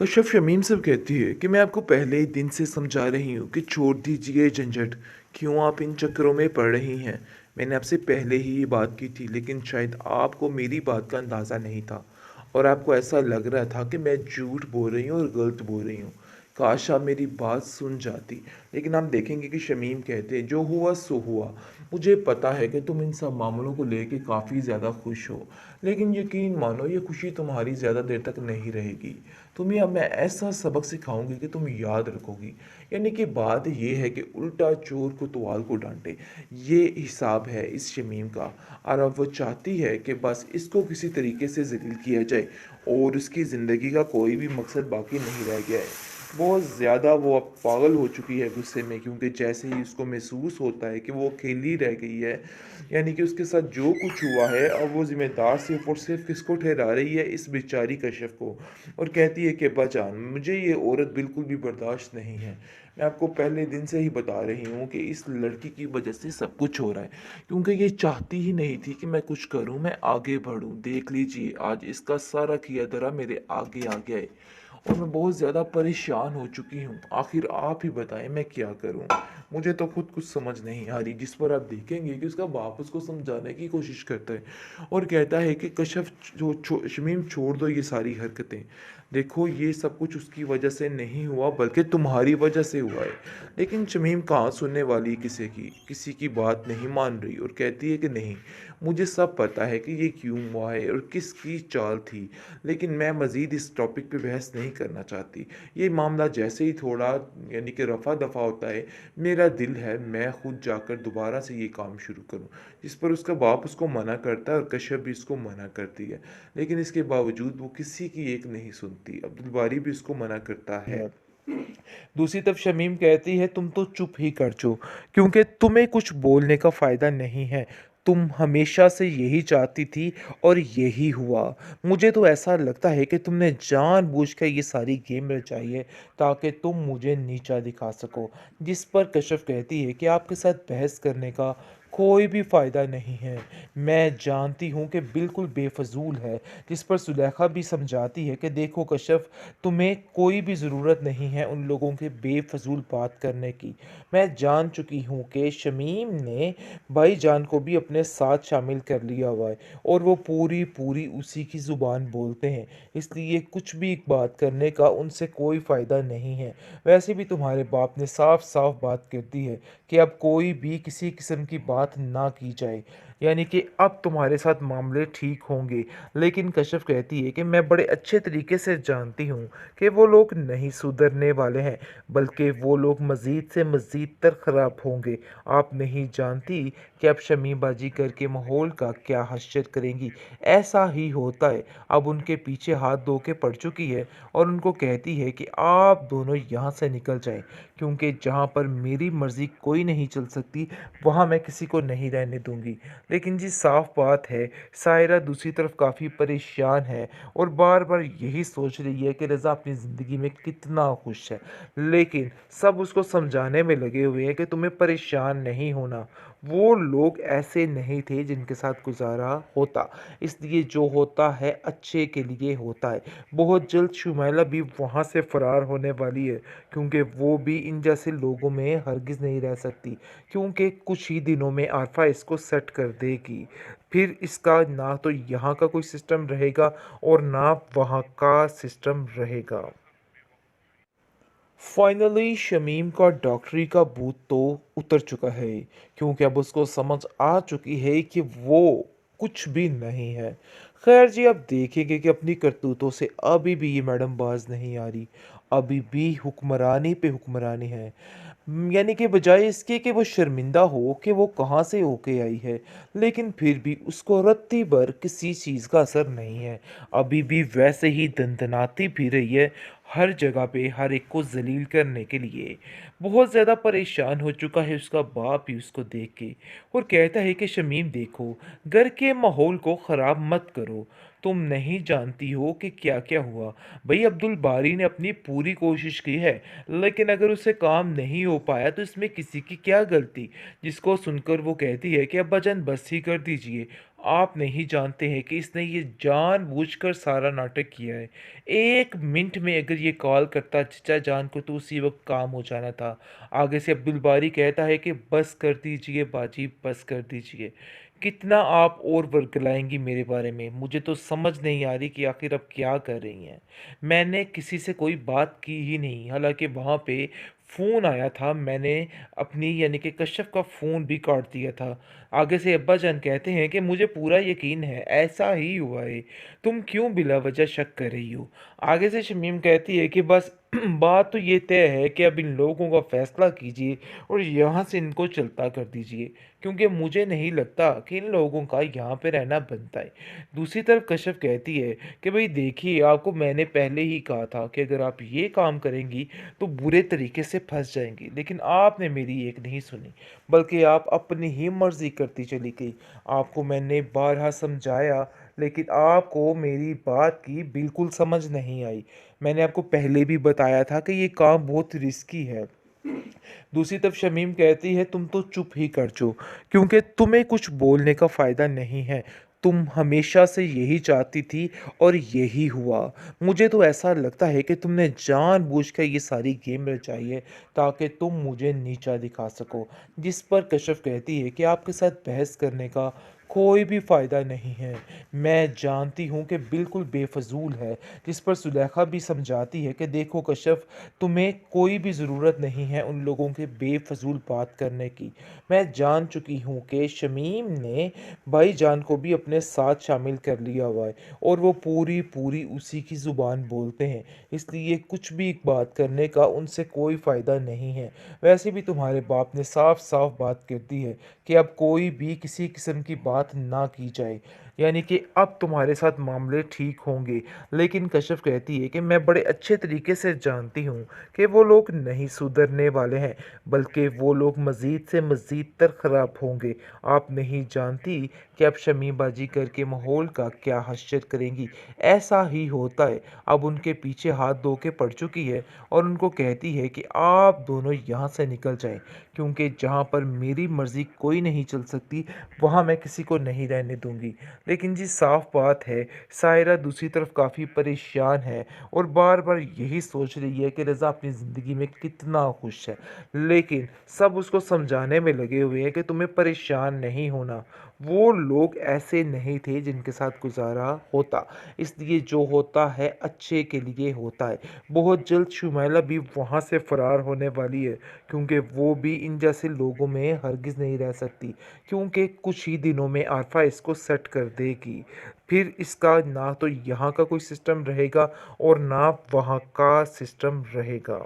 कश्यप शमीम से कहती है कि मैं आपको पहले ही दिन से समझा रही हूँ कि छोड़ दीजिए ये झंझट। क्यों आप इन चक्करों में पड़ रही हैं? मैंने आपसे पहले ही ये बात की थी, लेकिन शायद आपको मेरी बात का अंदाज़ा नहीं था और आपको ऐसा लग रहा था कि मैं झूठ बोल रही हूँ और गलत बोल रही हूँ। काश आप मेरी बात सुन जाती। लेकिन आप देखेंगे कि शमीम कहते हैं, जो हुआ सो हुआ। मुझे पता है कि तुम इन सब मामलों को लेके काफ़ी ज़्यादा खुश हो, लेकिन यकीन मानो ये खुशी तुम्हारी ज़्यादा देर तक नहीं रहेगी। तुम्हें अब मैं ऐसा सबक सिखाऊंगी कि तुम याद रखोगी। यानी कि बात ये है कि उल्टा चोर कोतवाल को डांटे, ये हिसाब है इस शमीम का। और अब वो चाहती है कि बस इसको किसी तरीके से जलील किया जाए और उसकी ज़िंदगी का कोई भी मकसद बाकी नहीं रह गया है। बहुत ज़्यादा वो अब पागल हो चुकी है गुस्से में, क्योंकि जैसे ही उसको महसूस होता है कि वो अकेली रह गई है, यानी कि उसके साथ जो कुछ हुआ है, अब वो ज़िम्मेदार सिर्फ़ और सिर्फ़ किसको ठहरा रही है? इस बेचारी कश्यप को। और कहती है कि अब्बाजान, मुझे ये औरत बिल्कुल भी बर्दाश्त नहीं है। मैं आपको पहले दिन से ही बता रही हूँ कि इस लड़की की वजह से सब कुछ हो रहा है, क्योंकि ये चाहती ही नहीं थी कि मैं कुछ करूँ, मैं आगे बढ़ूँ। देख लीजिए, आज इसका सारा किया धरा मेरे आगे आ गया है और मैं बहुत ज़्यादा परेशान हो चुकी हूँ। आखिर आप ही बताएं मैं क्या करूँ? मुझे तो खुद कुछ समझ नहीं आ रही। जिस पर आप देखेंगे कि उसका बाप उसको समझाने की कोशिश करता है और कहता है कि कश्यप, शमीम छोड़ दो ये सारी हरकतें। देखो, ये सब कुछ उसकी वजह से नहीं हुआ, बल्कि तुम्हारी वजह से हुआ है। लेकिन शमीम कहाँ सुनने वाली किसी की बात नहीं मान रही और कहती है कि नहीं, मुझे सब पता है कि ये क्यों हुआ है और किसकी चाल थी, लेकिन मैं मज़ीद इस टॉपिक पे बहस नहीं करना चाहती। ये मामला जैसे ही थोड़ा, यानी कि रफ़ा दफ़ा होता है, मेरा दिल है मैं खुद जाकर दोबारा से ये काम शुरू करूं। जिस पर उसका बाप उसको मना करता है और कश्यप भी उसको मना करती है, लेकिन इसके बावजूद वो किसी की एक नहीं सुनती। अब्दुल बारी भी उसको मना करता है। दूसरी तरफ शमीम कहती है, तुम तो चुप ही कर जो, क्योंकि तुम्हें कुछ बोलने का फ़ायदा नहीं है। तुम हमेशा से यही चाहती थी और यही हुआ। मुझे तो ऐसा लगता है कि तुमने जानबूझकर ये सारी गेम रचाई है ताकि तुम मुझे नीचा दिखा सको। जिस पर कश्यप कहती है कि आपके साथ बहस करने का कोई भी फ़ायदा नहीं है। मैं जानती हूँ कि बिल्कुल बेफजूल है। जिस पर सुलेखा भी समझाती है कि देखो कश्यप, तुम्हें कोई भी ज़रूरत नहीं है उन लोगों के बेफजूल बात करने की। मैं जान चुकी हूँ कि शमीम ने भाईजान को भी अपने साथ शामिल कर लिया हुआ है और वो पूरी पूरी उसी की ज़ुबान बोलते हैं, इसलिए कुछ भी बात करने का उनसे कोई फ़ायदा नहीं है। वैसे भी तुम्हारे बाप ने साफ साफ बात कर दी है कि अब कोई भी किसी किस्म की बात ना की जाए, यानी कि अब तुम्हारे साथ मामले ठीक होंगे। लेकिन कश्यप कहती है कि मैं बड़े अच्छे तरीके से जानती हूँ कि वो लोग नहीं सुधरने वाले हैं, बल्कि वो लोग मज़ीद से मज़ीद तर ख़राब होंगे। आप नहीं जानती कि अब शमीम बाजी करके माहौल का क्या हश्र करेंगी। ऐसा ही होता है। अब उनके पीछे हाथ धो के पड़ चुकी है और उनको कहती है कि आप दोनों यहाँ से निकल जाएं, क्योंकि जहाँ पर मेरी मर्ज़ी कोई नहीं चल सकती, वहाँ मैं किसी को नहीं रहने दूंगी। लेकिन जी साफ बात है, सायरा दूसरी तरफ काफ़ी परेशान है और बार बार यही सोच रही है कि रज़ा अपनी ज़िंदगी में कितना खुश है। लेकिन सब उसको समझाने में लगे हुए हैं कि तुम्हें परेशान नहीं होना, वो लोग ऐसे नहीं थे जिनके साथ गुजारा होता, इसलिए जो होता है अच्छे के लिए होता है। बहुत जल्द शुमैला भी वहाँ से फ़रार होने वाली है, क्योंकि वो भी इन जैसे लोगों में हरगिज़ नहीं रह सकती, क्योंकि कुछ ही दिनों में आरफा इसको सेट कर देगी। फिर इसका ना तो यहाँ का कोई सिस्टम रहेगा और ना वहाँ का सिस्टम रहेगा। फाइनली शमीम का डॉक्टरी का भूत तो उतर चुका है, क्योंकि अब उसको समझ आ चुकी है कि वो कुछ भी नहीं है। खैर जी, अब देखेंगे कि अपनी करतूतों से अभी भी ये मैडम बाज नहीं आ रही। अभी भी हुक्मरानी पे हुक्मरानी है। यानी कि बजाय इसके कि वो शर्मिंदा हो कि वो कहाँ से होके आई है, लेकिन फिर भी उसको रत्ती भर किसी चीज़ का असर नहीं है। अभी भी वैसे ही दंदनाती फिर रही है, हर जगह पे हर एक को जलील करने के लिए। बहुत ज़्यादा परेशान हो चुका है उसका बाप ही उसको देख के, और कहता है कि शमीम देखो, घर के माहौल को ख़राब मत करो। तुम नहीं जानती हो कि क्या क्या हुआ। भाई अब्दुल बारी ने अपनी पूरी कोशिश की है, लेकिन अगर उससे काम नहीं हो पाया तो इसमें किसी की क्या गलती। जिसको सुनकर वो कहती है कि अब्बा जान बस ही कर दीजिए, आप नहीं जानते हैं कि इसने ये जानबूझकर सारा नाटक किया है। 1 मिनट में अगर ये कॉल करता चचा जान को तो उसी वक़्त काम हो जाना था। आगे से अब्दुल बारी कहता है कि बस कर दीजिए बाजी, बस कर दीजिए। कितना आप और वर्गलाएँगी मेरे बारे में? मुझे तो समझ नहीं आ रही कि आखिर आप क्या कर रही हैं। मैंने किसी से कोई बात की ही नहीं, हालाँकि वहाँ पे फ़ोन आया था, मैंने अपनी यानी कि कश्यप का फ़ोन भी काट दिया था। आगे से अब्बाजान कहते हैं कि मुझे पूरा यकीन है ऐसा ही हुआ है, तुम क्यों बिला वजह शक कर रही हो। आगे से शमीम कहती है कि बस बात तो ये तय है कि अब इन लोगों का फैसला कीजिए और यहाँ से इनको चलता कर दीजिए, क्योंकि मुझे नहीं लगता कि इन लोगों का यहाँ पे रहना बनता है। दूसरी तरफ कश्यप कहती है कि भाई देखिए, आपको मैंने पहले ही कहा था कि अगर आप ये काम करेंगी तो बुरे तरीके से फंस जाएंगी, लेकिन आपने मेरी एक नहीं सुनी, बल्कि आप अपनी ही मर्ज़ी करती चली गई। आपको मैंने बारहा समझाया, लेकिन आपको मेरी बात की बिल्कुल समझ नहीं आई। मैंने आपको पहले भी बताया था कि ये काम बहुत रिस्की है। दूसरी तरफ शमीम कहती है तुम तो चुप ही कर जाओ, क्योंकि तुम्हें कुछ बोलने का फ़ायदा नहीं है। तुम हमेशा से यही चाहती थी और यही हुआ। मुझे तो ऐसा लगता है कि तुमने जानबूझकर ये सारी गेम रचाई है ताकि तुम मुझे नीचा दिखा सको। जिस पर कश्यप कहती है कि आपके साथ बहस करने का कोई भी फ़ायदा नहीं है। मैं जानती हूँ कि बिल्कुल बेफजूल है। जिस पर सुलेखा भी समझाती है कि देखो कश्यप, तुम्हें कोई भी ज़रूरत नहीं है उन लोगों के बेफजूल बात करने की। मैं जान चुकी हूँ कि शमीम ने भाईजान को भी अपने साथ शामिल कर लिया हुआ है और वो पूरी पूरी उसी की ज़ुबान बोलते हैं, इसलिए कुछ भी बात करने का उनसे कोई फ़ायदा नहीं है। वैसे भी तुम्हारे बाप ने साफ साफ बात कर दी है कि अब कोई भी किसी किस्म की बात ना की जाए, यानी कि अब तुम्हारे साथ मामले ठीक होंगे। लेकिन कश्यप कहती है कि मैं बड़े अच्छे तरीके से जानती हूँ कि वो लोग नहीं सुधरने वाले हैं, बल्कि वो लोग मज़ीद से मज़ीद तर ख़राब होंगे। आप नहीं जानती कि अब शमी बाजी करके माहौल का क्या हश्र करेंगी। ऐसा ही होता है। अब उनके पीछे हाथ धो के पड़ चुकी है और उनको कहती है कि आप दोनों यहाँ से निकल जाएं, क्योंकि जहाँ पर मेरी मर्ज़ी कोई नहीं चल सकती वहाँ मैं किसी को नहीं रहने दूंगी। लेकिन जी साफ बात है, सायरा दूसरी तरफ काफ़ी परेशान है और बार बार यही सोच रही है कि रज़ा अपनी ज़िंदगी में कितना खुश है, लेकिन सब उसको समझाने में लगे हुए हैं कि तुम्हें परेशान नहीं होना। वो लोग ऐसे नहीं थे जिनके साथ गुजारा होता, इसलिए जो होता है अच्छे के लिए होता है। बहुत जल्द शुमैला भी वहाँ से फ़रार होने वाली है, क्योंकि वो भी इन जैसे लोगों में हरगिज़ नहीं रह सकती, क्योंकि कुछ ही दिनों में आरफा इसको सेट कर देगी। फिर इसका ना तो यहाँ का कोई सिस्टम रहेगा और ना वहाँ का सिस्टम रहेगा।